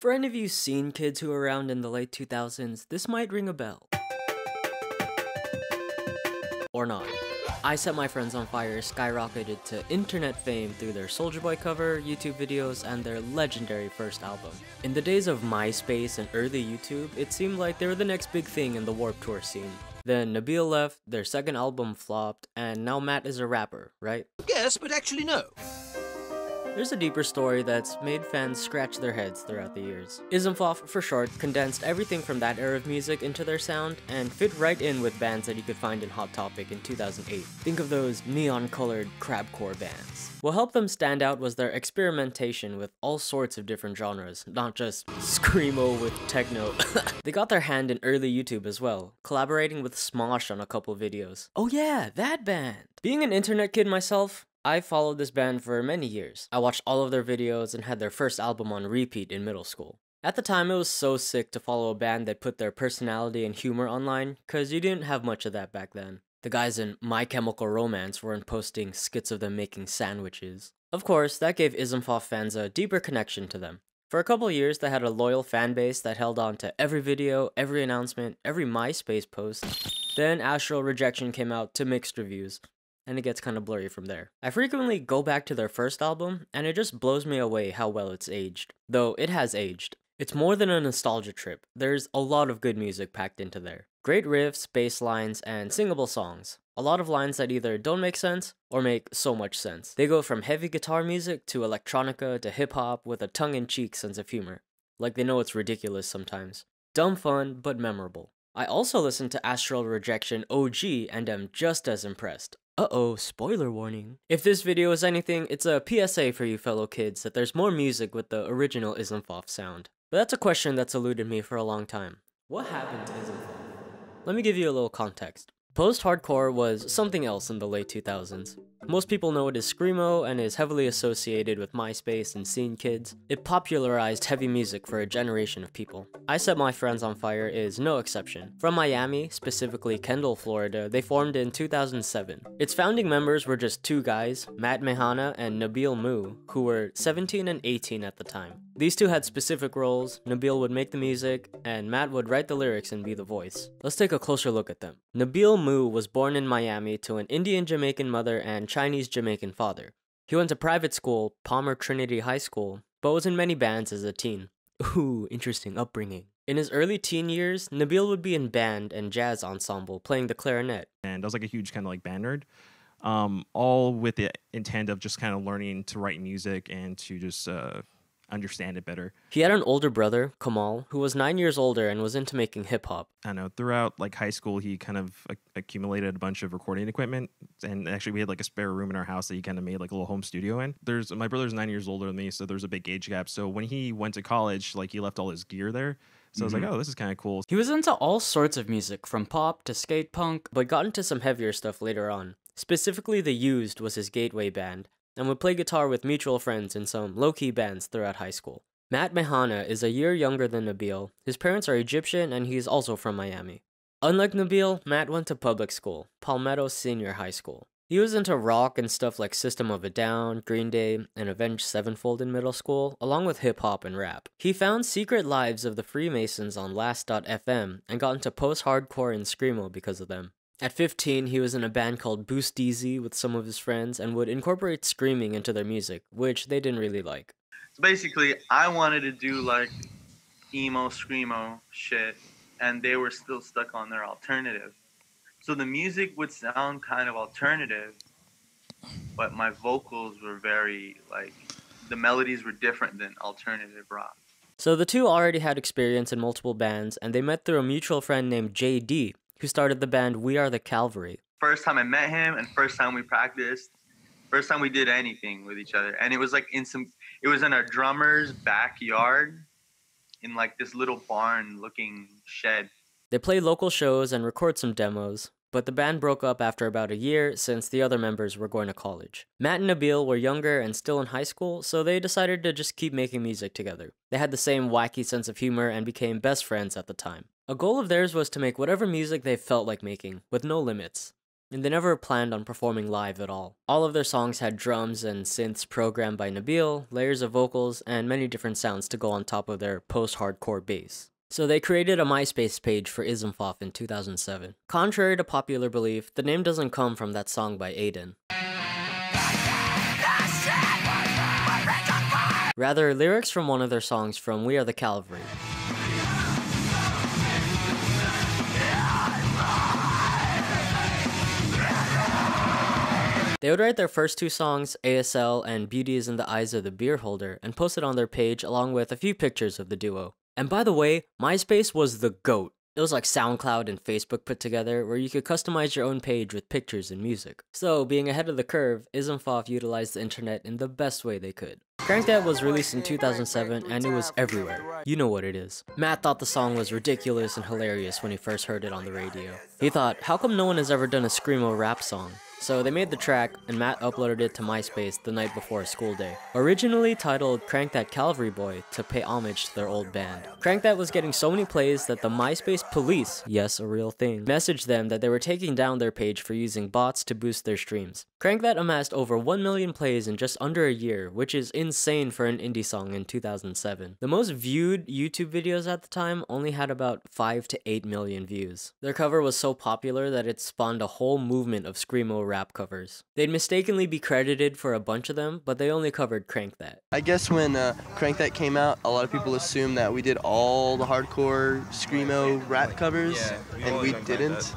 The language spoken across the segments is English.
For any of you scene kids who were around in the late 2000s, this might ring a bell. Or not. I Set My Friends on Fire skyrocketed to internet fame through their Soulja Boy cover, YouTube videos, and their legendary first album. In the days of MySpace and early YouTube, it seemed like they were the next big thing in the Warped Tour scene. Then Nabil left, their second album flopped, and now Matt is a rapper, right? Yes, but actually no. There's a deeper story that's made fans scratch their heads throughout the years. ismfof, for short, condensed everything from that era of music into their sound and fit right in with bands that you could find in Hot Topic in 2008. Think of those neon-colored crabcore bands. What helped them stand out was their experimentation with all sorts of different genres, not just screamo with techno. They got their hand in early YouTube as well, collaborating with Smosh on a couple videos. Oh yeah, that band! Being an internet kid myself, I followed this band for many years. I watched all of their videos and had their first album on repeat in middle school. At the time, it was so sick to follow a band that put their personality and humor online, cause you didn't have much of that back then. The guys in My Chemical Romance weren't posting skits of them making sandwiches. Of course, that gave ismfof fans a deeper connection to them. For a couple years, they had a loyal fan base that held on to every video, every announcement, every MySpace post. Then Astral Rejection came out to mixed reviews, and it gets kind of blurry from there. I frequently go back to their first album, and it just blows me away how well it's aged. Though it has aged. It's more than a nostalgia trip. There's a lot of good music packed into there. Great riffs, bass lines, and singable songs. A lot of lines that either don't make sense or make so much sense. They go from heavy guitar music to electronica to hip-hop with a tongue-in-cheek sense of humor. Like they know it's ridiculous sometimes. Dumb fun, but memorable. I also listened to Astral Rejection OG and am just as impressed. Uh-oh, spoiler warning. If this video is anything, it's a PSA for you fellow kids that there's more music with the original ismfof sound. But that's a question that's eluded me for a long time. What happened to ismfof? Let me give you a little context. Post-hardcore was something else in the late 2000s. Most people know it as screamo and is heavily associated with MySpace and scene kids. It popularized heavy music for a generation of people. I Set My Friends on Fire is no exception. From Miami, specifically Kendall, Florida, they formed in 2007. Its founding members were just two guys, Matt Mehana and Nabil Mu, who were 17 and 18 at the time. These two had specific roles. Nabil would make the music, and Matt would write the lyrics and be the voice. Let's take a closer look at them. Nabil Mu was born in Miami to an Indian-Jamaican mother and Chinese-Jamaican father. He went to private school, Palmer Trinity High School, but was in many bands as a teen. Ooh, interesting upbringing. In his early teen years, Nabil would be in band and jazz ensemble, playing the clarinet. And I was like a huge kind of like band nerd, all with the intent of just kind of learning to write music and to just understand it better. He had an older brother, Kamal, who was 9 years older and was into making hip-hop. I know, throughout like high school, he kind of accumulated a bunch of recording equipment, and actually we had like a spare room in our house that he kind of made like a little home studio in. My brother's 9 years older than me, so there's a big age gap. So when he went to college, like he left all his gear there. So I was like, oh, this is kind of cool. He was into all sorts of music, from pop to skate punk, but got into some heavier stuff later on. Specifically, The Used was his gateway band, and would play guitar with mutual friends in some low-key bands throughout high school. Matt Mehana is a year younger than Nabil. His parents are Egyptian and he's also from Miami. Unlike Nabil, Matt went to public school, Palmetto Senior High School. He was into rock and stuff like System of a Down, Green Day, and Avenged Sevenfold in middle school, along with hip-hop and rap. He found Secret Lives of the Freemasons on Last.fm and got into post-hardcore and screamo because of them. At 15, he was in a band called Boost Easy with some of his friends and would incorporate screaming into their music, which they didn't really like. So basically, I wanted to do like emo, screamo shit, and they were still stuck on their alternative. So the music would sound kind of alternative, but my vocals were very, like, the melodies were different than alternative rock. So the two already had experience in multiple bands, and they met through a mutual friend named JD, who started the band We Are the Calvary. First time I met him and first time we practiced, first time we did anything with each other. And it was like it was in our drummer's backyard in like this little barn looking shed. They played local shows and record some demos, but the band broke up after about a year since the other members were going to college. Matt and Nabil were younger and still in high school, so they decided to just keep making music together. They had the same wacky sense of humor and became best friends at the time. A goal of theirs was to make whatever music they felt like making, with no limits. and they never planned on performing live at all. All of their songs had drums and synths programmed by Nabil, layers of vocals, and many different sounds to go on top of their post-hardcore bass. So they created a MySpace page for ismfof in 2007. Contrary to popular belief, the name doesn't come from that song by Aiden. Rather, lyrics from one of their songs from We Are the Cavalry. They would write their first two songs, ASL and Beauty is in the Eyes of the Beard Holder, and post it on their page along with a few pictures of the duo. And by the way, MySpace was the GOAT. It was like SoundCloud and Facebook put together, where you could customize your own page with pictures and music. So, being ahead of the curve, ismfof utilized the internet in the best way they could. Crank That was released in 2007, and it was everywhere. You know what it is. Matt thought the song was ridiculous and hilarious when he first heard it on the radio. He thought, how come no one has ever done a screamo rap song? So they made the track, and Matt uploaded it to MySpace the night before school day. Originally titled Crank That Cavalry Boy to pay homage to their old band. Crank That was getting so many plays that the MySpace police, yes, a real thing, messaged them that they were taking down their page for using bots to boost their streams. Crank That amassed over 1 million plays in just under a year, which is insane for an indie song in 2007. The most viewed YouTube videos at the time only had about 5 to 8 million views. Their cover was so popular that it spawned a whole movement of screamo rap covers. They'd mistakenly be credited for a bunch of them, but they only covered Crank That. I guess when Crank That came out, a lot of people assumed that we did all the hardcore screamo rap covers, and we didn't.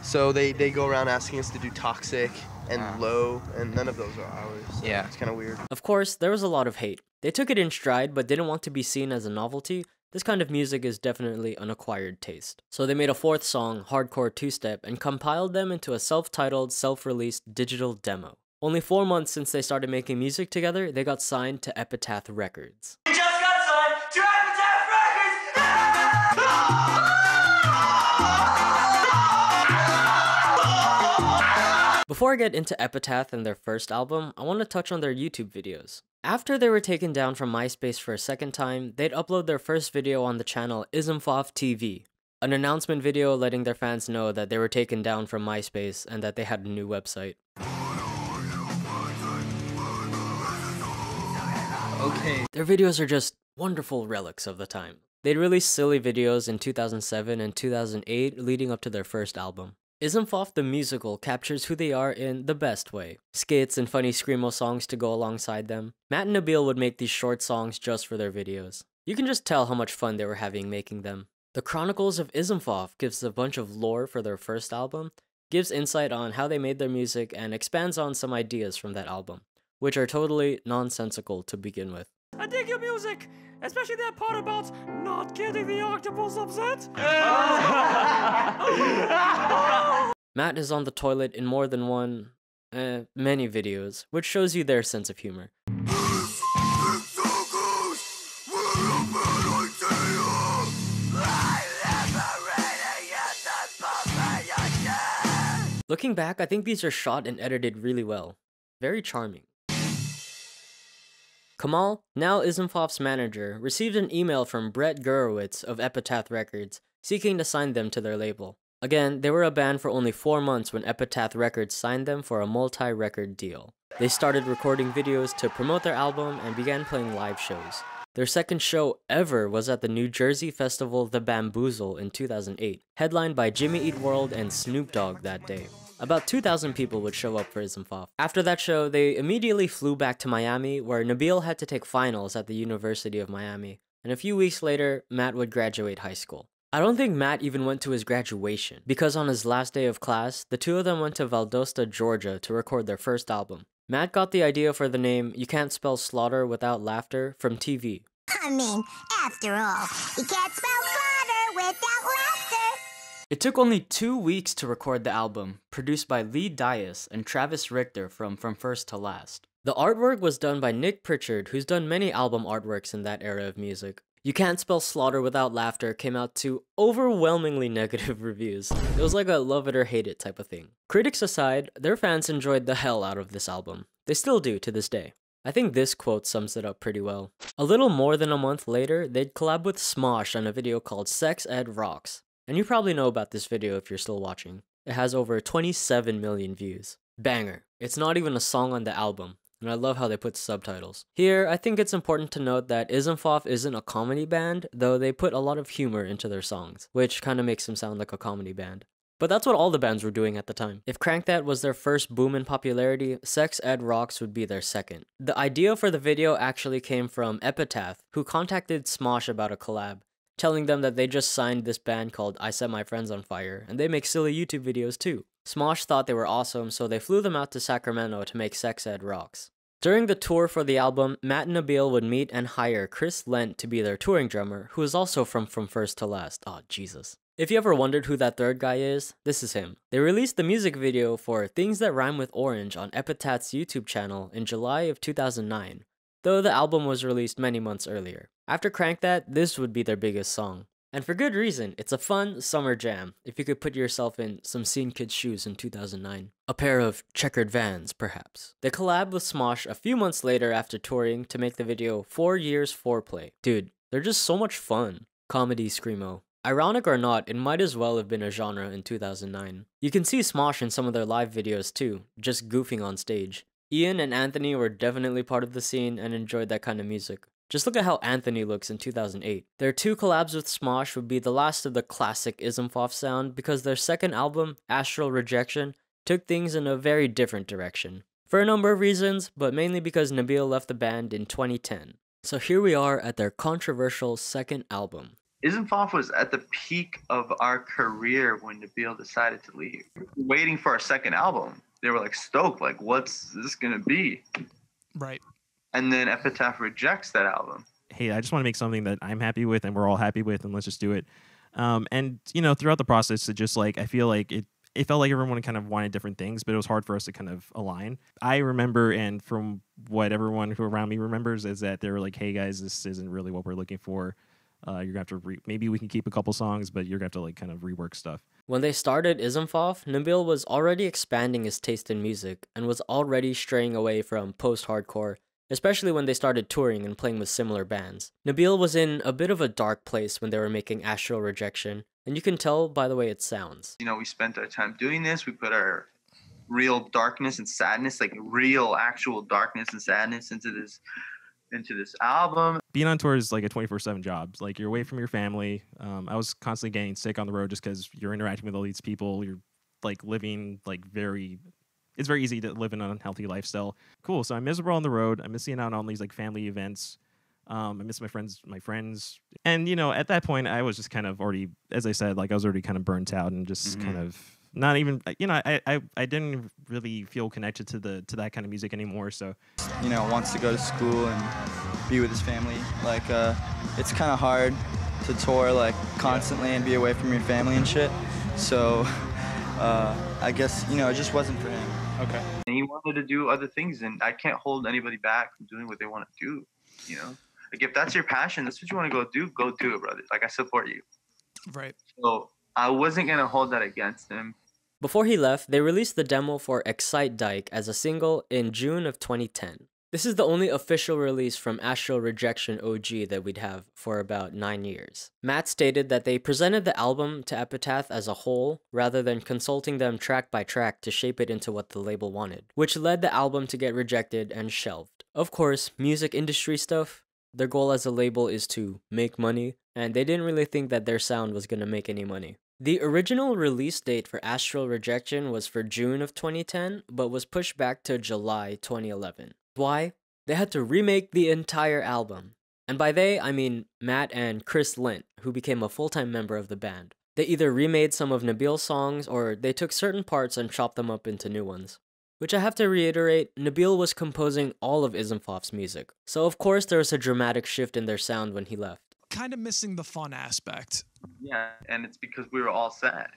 So they go around asking us to do Toxic and Low, and none of those are ours. So yeah, it's kind of weird. Of course, there was a lot of hate. They took it in stride, but didn't want to be seen as a novelty. This kind of music is definitely an acquired taste. So they made a fourth song, Hardcore Two-Step, and compiled them into a self-titled, self-released digital demo. Only 4 months since they started making music together, they got signed to Epitaph Records. We just got signed to Epitaph Records! Before I get into Epitaph and their first album, I want to touch on their YouTube videos. After they were taken down from MySpace for a second time, they'd upload their first video on the channel ismfof TV, an announcement video letting their fans know that they were taken down from MySpace and that they had a new website. Okay. Their videos are just wonderful relics of the time. They'd released silly videos in 2007 and 2008 leading up to their first album. ismfof the musical captures who they are in the best way. Skits and funny screamo songs to go alongside them. Matt and Nabil would make these short songs just for their videos. You can just tell how much fun they were having making them. The Chronicles of ismfof gives a bunch of lore for their first album, gives insight on how they made their music, and expands on some ideas from that album, which are totally nonsensical to begin with. I dig your music, especially that part about not getting the octopus upset. Matt is on the toilet in more than one, many videos, which shows you their sense of humor. Looking back, I think these are shot and edited really well. Very charming. Kamal, now ismfof's manager, received an email from Brett Gurewitz of Epitaph Records seeking to sign them to their label. Again, they were a band for only 4 months when Epitaph Records signed them for a multi-record deal. They started recording videos to promote their album and began playing live shows. Their second show ever was at the New Jersey festival The Bamboozle in 2008, headlined by Jimmy Eat World and Snoop Dogg that day. About 2,000 people would show up for ismfof. After that show, they immediately flew back to Miami, where Nabil had to take finals at the University of Miami, and a few weeks later, Matt would graduate high school. I don't think Matt even went to his graduation, because on his last day of class, the two of them went to Valdosta, Georgia to record their first album. Matt got the idea for the name You Can't Spell Slaughter Without Laughter from TV. I mean, after all, you can't spell slaughter without laughter. It took only 2 weeks to record the album, produced by Lee Dias and Travis Richter from First to Last. The artwork was done by Nick Pritchard, who's done many album artworks in that era of music. You Can't Spell Slaughter Without Laughter came out to overwhelmingly negative reviews. It was like a love it or hate it type of thing. Critics aside, their fans enjoyed the hell out of this album. They still do to this day. I think this quote sums it up pretty well. A little more than a month later, they'd collab with Smosh on a video called Sex Ed Rocks. And you probably know about this video if you're still watching. It has over 27 million views. Banger. It's not even a song on the album, and I love how they put subtitles. Here, I think it's important to note that ismfof isn't a comedy band, though they put a lot of humor into their songs, which kind of makes them sound like a comedy band. But that's what all the bands were doing at the time. If Crank That was their first boom in popularity, Sex Ed Rocks would be their second. The idea for the video actually came from Epitaph, who contacted Smosh about a collab, telling them that they just signed this band called I Set My Friends on Fire, and they make silly YouTube videos too. Smosh thought they were awesome, so they flew them out to Sacramento to make Sex Ed Rocks. During the tour for the album, Matt and Nabil would meet and hire Chris Lent to be their touring drummer, who is also from First to Last. Oh, Jesus. If you ever wondered who that third guy is, this is him. They released the music video for Things That Rhyme with Orange on Epitaph's YouTube channel in July of 2009, though the album was released many months earlier. After Crank That, this would be their biggest song. And for good reason, it's a fun summer jam, if you could put yourself in some scene kid's shoes in 2009. A pair of checkered Vans, perhaps. They collabed with Smosh a few months later after touring to make the video 4 Years Foreplay. Dude, they're just so much fun. Comedy screamo. Ironic or not, it might as well have been a genre in 2009. You can see Smosh in some of their live videos too, just goofing on stage. Ian and Anthony were definitely part of the scene and enjoyed that kind of music. Just look at how Anthony looks in 2008. Their 2 collabs with Smosh would be the last of the classic ismfof sound because their second album, Astral Rejection, took things in a very different direction. For a number of reasons, but mainly because Nabil left the band in 2010. So here we are at their controversial second album. ismfof was at the peak of our career when Nabil decided to leave. Waiting for our second album. They were like stoked, like what's this gonna be? Right. And then Epitaph rejects that album. Hey, I just want to make something that I'm happy with and we're all happy with, and let's just do it. And you know, throughout the process, it just like I feel like it felt like everyone kind of wanted different things, but it was hard for us to kind of align. I remember, and from what everyone who around me remembers, is that they were like, "Hey guys, this isn't really what we're looking for. You're gonna have to maybe we can keep a couple songs, but you're gonna have to like kind of rework stuff." When they started ismfof, Nabil was already expanding his taste in music and was already straying away from post-hardcore, especially when they started touring and playing with similar bands. Nabil was in a bit of a dark place when they were making Astral Rejection, and you can tell by the way it sounds. You know, we spent our time doing this. We put our real darkness and sadness, like real actual darkness and sadness into this album. Being on tour is like a 24/7 job. Like you're away from your family. I was constantly getting sick on the road just because you're interacting with all these people. You're like living like it's very easy to live an unhealthy lifestyle. Cool. So I'm miserable on the road. I'm missing out on these like family events. I miss my friends. And, you know, at that point I was just kind of already, as I said, like I was already kind of burnt out and just kind of not even, you know, I didn't really feel connected to that kind of music anymore. So, you know, wants to go to school and be with his family. Like, it's kind of hard to tour like constantly and be away from your family and shit. So, I guess, you know, it just wasn't for him. Okay. And he wanted to do other things, and I can't hold anybody back from doing what they want to do, you know? Like, if that's your passion, that's what you want to go do it, brother. Like, I support you. Right. So I wasn't going to hold that against him. Before he left, they released the demo for Excite Dyke as a single in June of 2010. This is the only official release from Astral Rejection OG that we'd have for about 9 years. Matt stated that they presented the album to Epitaph as a whole, rather than consulting them track by track to shape it into what the label wanted, which led the album to get rejected and shelved. Of course, music industry stuff, their goal as a label is to make money, and they didn't really think that their sound was gonna make any money. The original release date for Astral Rejection was for June of 2010, but was pushed back to July 2011. Why? They had to remake the entire album. And by they, I mean Matt and Chris Lent, who became a full-time member of the band. They either remade some of Nabil's songs, or they took certain parts and chopped them up into new ones. Which I have to reiterate, Nabil was composing all of ismfof's music. So of course there was a dramatic shift in their sound when he left. Kind of missing the fun aspect. Yeah, and it's because we were all sad.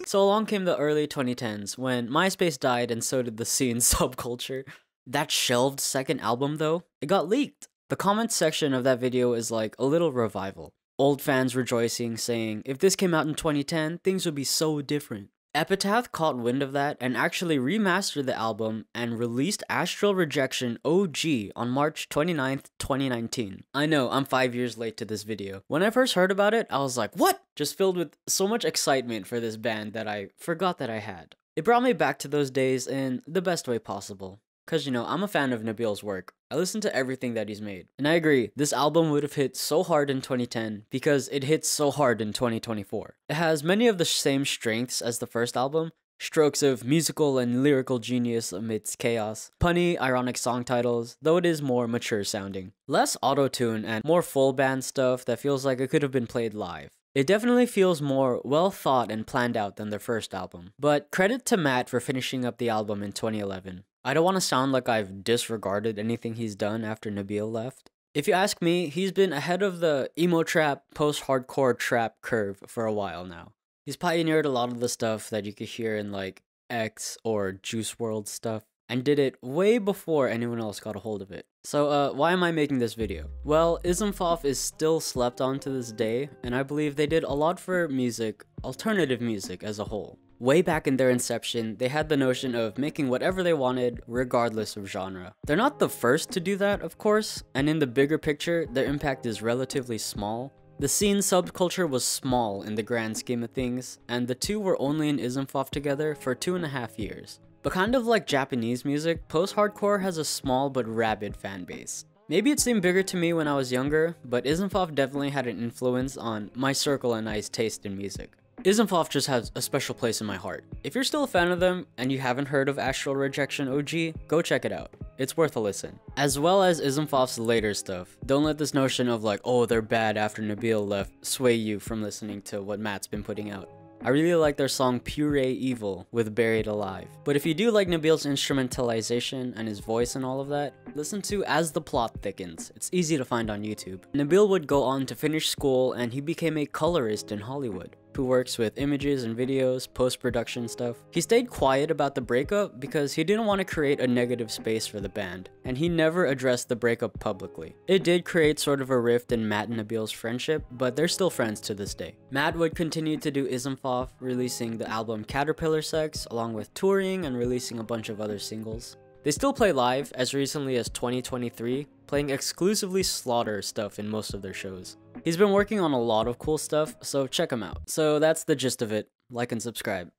So along came the early 2010s, when MySpace died and so did the scene subculture. That shelved second album though, it got leaked. The comments section of that video is like a little revival. Old fans rejoicing, saying, if this came out in 2010, things would be so different. Epitaph caught wind of that and actually remastered the album and released Astral Rejection OG on March 29th, 2019. I know, I'm 5 years late to this video. When I first heard about it, I was like, what? Just filled with so much excitement for this band that I forgot that I had. It brought me back to those days in the best way possible. Cause you know, I'm a fan of Nabil's work. I listen to everything that he's made. And I agree, this album would have hit so hard in 2010 because it hits so hard in 2024. It has many of the same strengths as the first album, strokes of musical and lyrical genius amidst chaos, punny, ironic song titles, though it is more mature sounding. Less auto-tune and more full band stuff that feels like it could have been played live. It definitely feels more well thought and planned out than their first album. But credit to Matt for finishing up the album in 2011. I don't want to sound like I've disregarded anything he's done after Nabil left. If you ask me, he's been ahead of the emo trap, post-hardcore trap curve for a while now. He's pioneered a lot of the stuff that you could hear in like X or Juice WRLD stuff, and did it way before anyone else got a hold of it. So why am I making this video? Well, ismfof is still slept on to this day, and I believe they did a lot for music, alternative music as a whole. Way back in their inception, they had the notion of making whatever they wanted, regardless of genre. They're not the first to do that, of course, and in the bigger picture, their impact is relatively small. The scene subculture was small in the grand scheme of things, and the two were only in ismfof together for 2.5 years. But kind of like Japanese music, post-hardcore has a small but rabid fan base. Maybe it seemed bigger to me when I was younger, but ismfof definitely had an influence on my circle and I's taste in music. ismfof just has a special place in my heart. If you're still a fan of them and you haven't heard of Astral Rejection OG, go check it out. It's worth a listen. As well as ismfof's later stuff. Don't let this notion of like, oh, they're bad after Nabil left sway you from listening to what Matt's been putting out. I really like their song Pure Evil with Buried Alive. But if you do like Nabil's instrumentalization and his voice and all of that, listen to As the Plot Thickens. It's easy to find on YouTube. Nabil would go on to finish school and he became a colorist in Hollywood, who works with images and videos, post-production stuff. He stayed quiet about the breakup because he didn't want to create a negative space for the band, and he never addressed the breakup publicly. It did create sort of a rift in Matt and Nabil's friendship, but they're still friends to this day. Matt would continue to do ismfof, releasing the album Caterpillar Sex, along with touring and releasing a bunch of other singles. They still play live as recently as 2023, playing exclusively Slaughter stuff in most of their shows. He's been working on a lot of cool stuff, so check him out. So that's the gist of it. Like and subscribe.